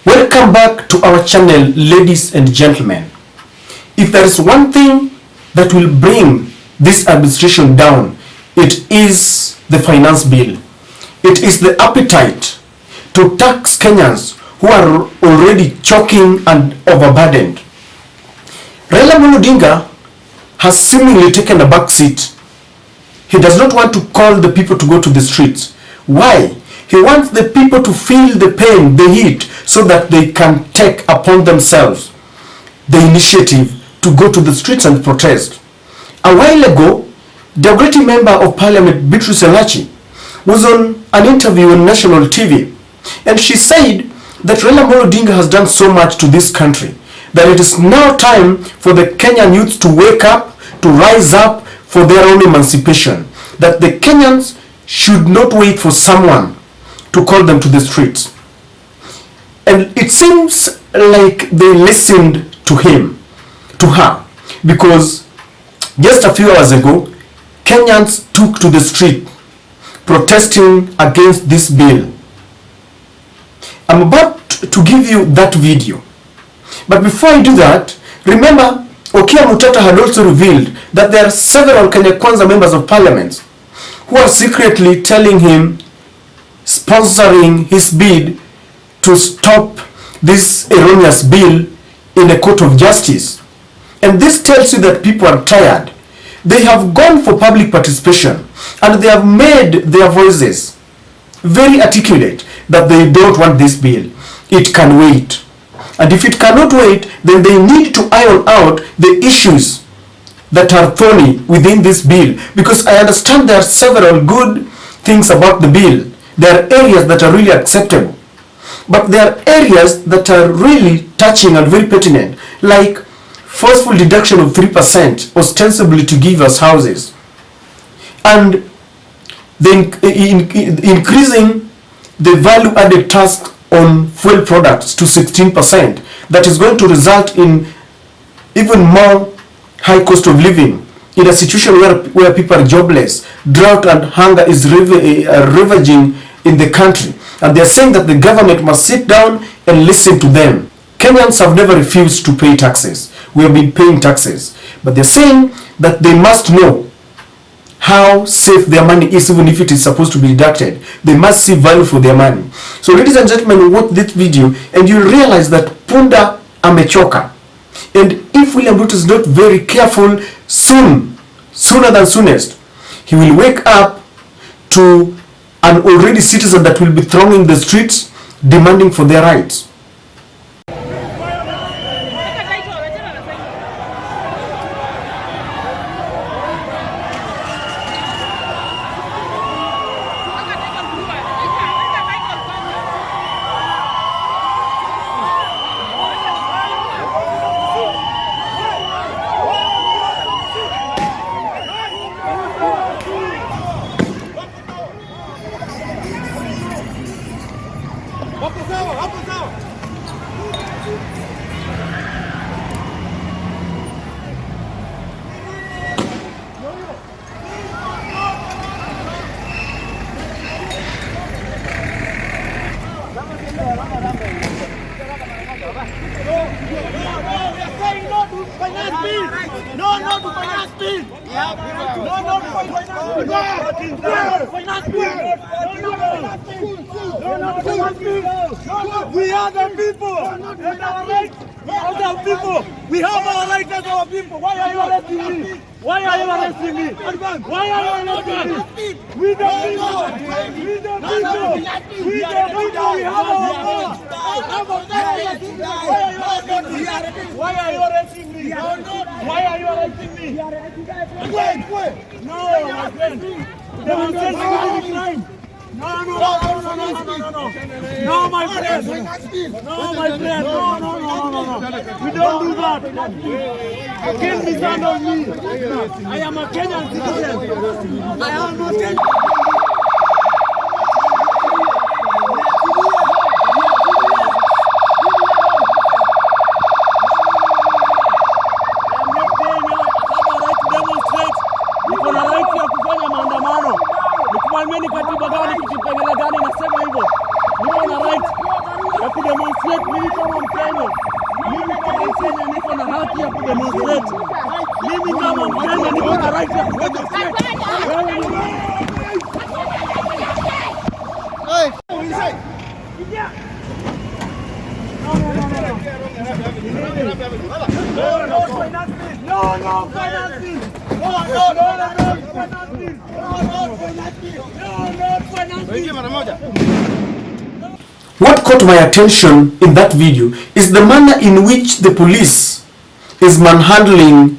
Welcome back to our channel, ladies and gentlemen. If there is one thing that will bring this administration down, it is the finance bill. It is the appetite to tax Kenyans who are already choking and overburdened. Raila Odinga has seemingly taken a back seat. He does not want to call the people to go to the streets. Why? He wants the people to feel the pain, the heat, so that they can take upon themselves the initiative to go to the streets and protest. A while ago, the great member of parliament, Brutality, was on an interview on national TV, and she said that Raila Odinga has done so much to this country that it is now time for the Kenyan youth to wake up, to rise up for their own emancipation. That the Kenyans should not wait for someone to call them to the streets. And it seems like they listened to her, because just a few hours ago, Kenyans took to the street protesting against this bill. I'm about to give you that video. But before I do that, remember, Okia Mutata had also revealed that there are several Kenya Kwanza members of parliament who are secretly telling him, sponsoring his bid to stop this erroneous bill in a court of justice. And this tells you that people are tired. They have gone for public participation and they have made their voices very articulate that they don't want this bill. It can wait. And if it cannot wait, then they need to iron out the issues that are thorny within this bill. Because I understand there are several good things about the bill. There are areas that are really acceptable. But there are areas that are really touching and very pertinent, like forceful deduction of 3% ostensibly to give us houses, and increasing the value-added tax on fuel products to 16%. That is going to result in even more high cost of living in a situation where people are jobless. Drought and hunger is ravaging in the country. And they are saying that the government must sit down and listen to them. Kenyans have never refused to pay taxes. We have been paying taxes. But they are saying that they must know how safe their money is, even if it is supposed to be deducted. They must see value for their money. So ladies and gentlemen, watch this video and you'll realize that Punda amechoka. And if William Ruto is not very careful, sooner than soonest, he will wake up to an already citizen that will be thronging the streets demanding for their rights. We are the people, and our rights are the people. We have our rights as our people. Why are you arresting me? Why are you arresting me? Why are you arresting me? We the people. We the people. We the people. We have our rights. Why are you arresting me? Why are you arresting me? Wait. No, my friend. Demonstration is a crime. No, my friend. No, my friend. No. We don't do that. You can't mishandle me. I am a Kenyan citizen. I am a Kenyan. Katiba gani, kipengele gani nasema hivyo? Niko na right ya kudemonstrate Mimi kama Mkenya niko na haki ya kudemonstrate. Mimi kama Mkenya niko na right ya kudemonstrate. What caught my attention in that video is the manner in which the police is manhandling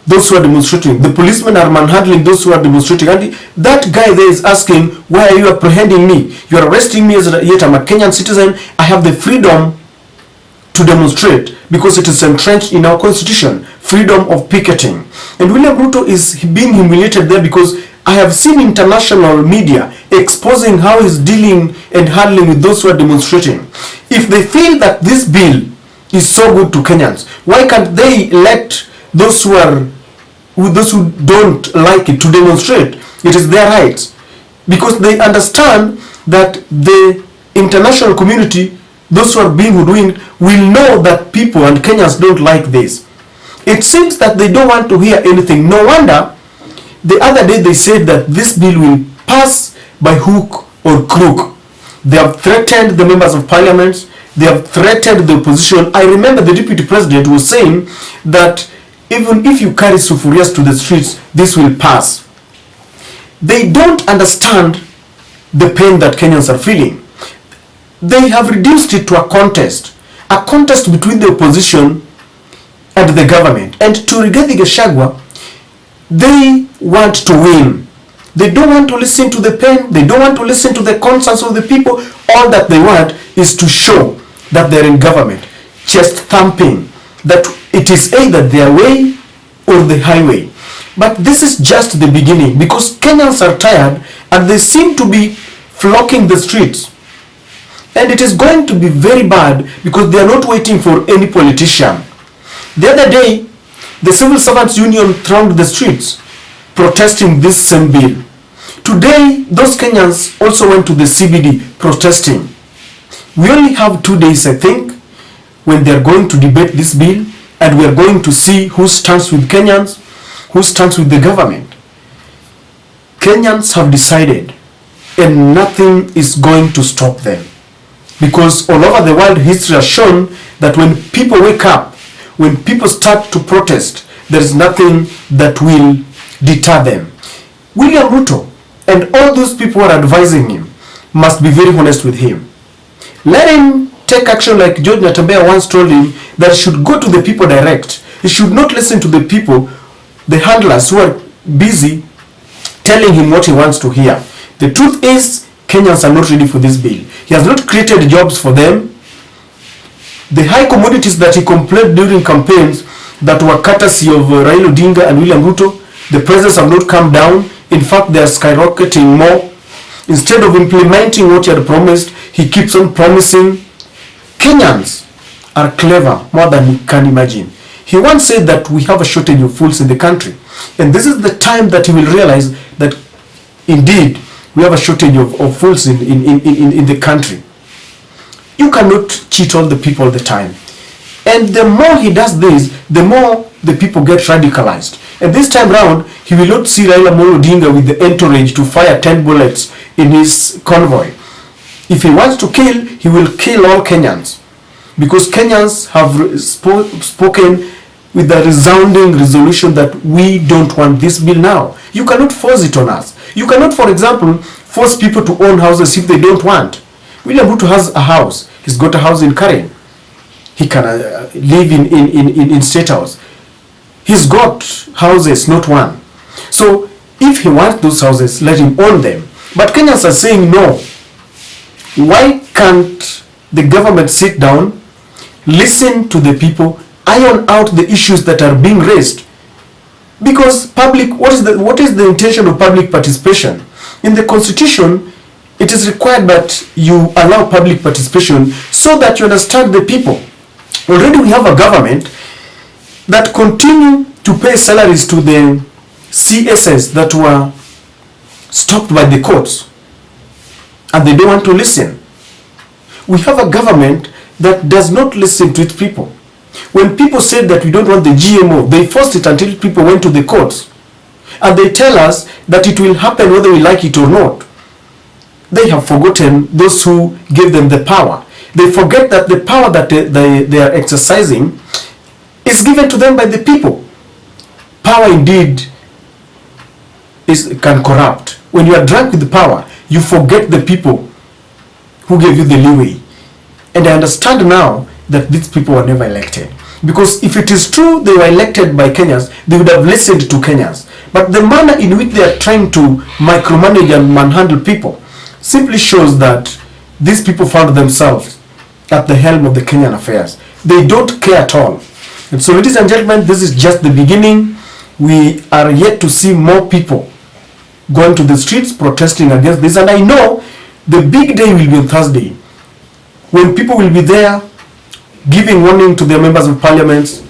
those who are demonstrating. The policemen are manhandling those who are demonstrating. And that guy there is asking, why are you apprehending me? You are arresting me, yet I'm a Kenyan citizen. I have the freedom to demonstrate because it is entrenched in our constitution. Freedom of picketing. And William Ruto is being humiliated there because I have seen international media exposing how he's dealing and handling with those who are demonstrating. If they feel that this bill is so good to Kenyans, why can't they let those who don't like it to demonstrate? It is their right, because they understand that the international community, those who are being hoodwinked, will know that people and Kenyans don't like this. It seems that they don't want to hear anything. No wonder the other day they said that this bill will pass by hook or crook. They have threatened the members of parliament. They have threatened the opposition. I remember the deputy president was saying that even if you carry sufurias to the streets, this will pass. They don't understand the pain that Kenyans are feeling. They have reduced it to a contest between the opposition and the government. And to Rigathi Gachagua, they want to win. They don't want to listen to the pain. They don't want to listen to the concerns of the people. All that they want is to show that they're in government, chest thumping, that it is either their way or the highway. But this is just the beginning, because Kenyans are tired and they seem to be flocking the streets. And it is going to be very bad because they are not waiting for any politician. The other day, the civil servants union thronged the streets protesting this same bill. Today, those Kenyans also went to the CBD protesting. We only have 2 days, I think, when they are going to debate this bill, and we are going to see who stands with Kenyans, who stands with the government. Kenyans have decided, and nothing is going to stop them. Because all over the world, history has shown that when people wake up, when people start to protest, there is nothing that will deter them. William Ruto and all those people who are advising him must be very honest with him. Let him take action like George Natembeya once told him, that he should go to the people direct. He should not listen to the people, the handlers who are busy telling him what he wants to hear. The truth is, Kenyans are not ready for this bill. He has not created jobs for them. The high commodities that he complained during campaigns that were courtesy of Raila Odinga and William Ruto, the prices have not come down. In fact, they are skyrocketing more. Instead of implementing what he had promised, he keeps on promising. Kenyans are clever more than you can imagine. He once said that we have a shortage of fools in the country. And this is the time that he will realize that indeed we have a shortage of fools in the country. You cannot cheat all the people all the time. And the more he does this, the more the people get radicalized. And this time round, he will not see Raila Odinga with the entourage to fire 10 bullets in his convoy. If he wants to kill, he will kill all Kenyans. Because Kenyans have spoken with a resounding resolution that we don't want this bill now. You cannot force it on us. You cannot, for example, force people to own houses if they don't want. William Ruto has a house. He's got a house in Karen. He can live in State House. He's got houses, not one. So if he wants those houses, let him own them. But Kenyans are saying no. Why can't the government sit down, listen to the people, iron out the issues that are being raised? Because what is the intention of public participation? In the constitution, it is required that you allow public participation so that you understand the people. Already we have a government that continue to pay salaries to the CSS that were stopped by the courts, and they don't want to listen. We have a government that does not listen to its people. When people said that we don't want the GMO, they forced it until people went to the courts. And they tell us that it will happen whether we like it or not. They have forgotten those who gave them the power. They forget that the power that they are exercising is given to them by the people. Power indeed can corrupt. When you are drunk with the power, you forget the people who gave you the leeway. And I understand now that these people were never elected. Because if it is true they were elected by Kenyans, they would have listened to Kenyans. But the manner in which they are trying to micromanage and manhandle people simply shows that these people found themselves at the helm of the Kenyan affairs. They don't care at all. And so, ladies and gentlemen, this is just the beginning. We are yet to see more people going to the streets protesting against this. And I know the big day will be on Thursday, when people will be there giving warning to their members of parliament,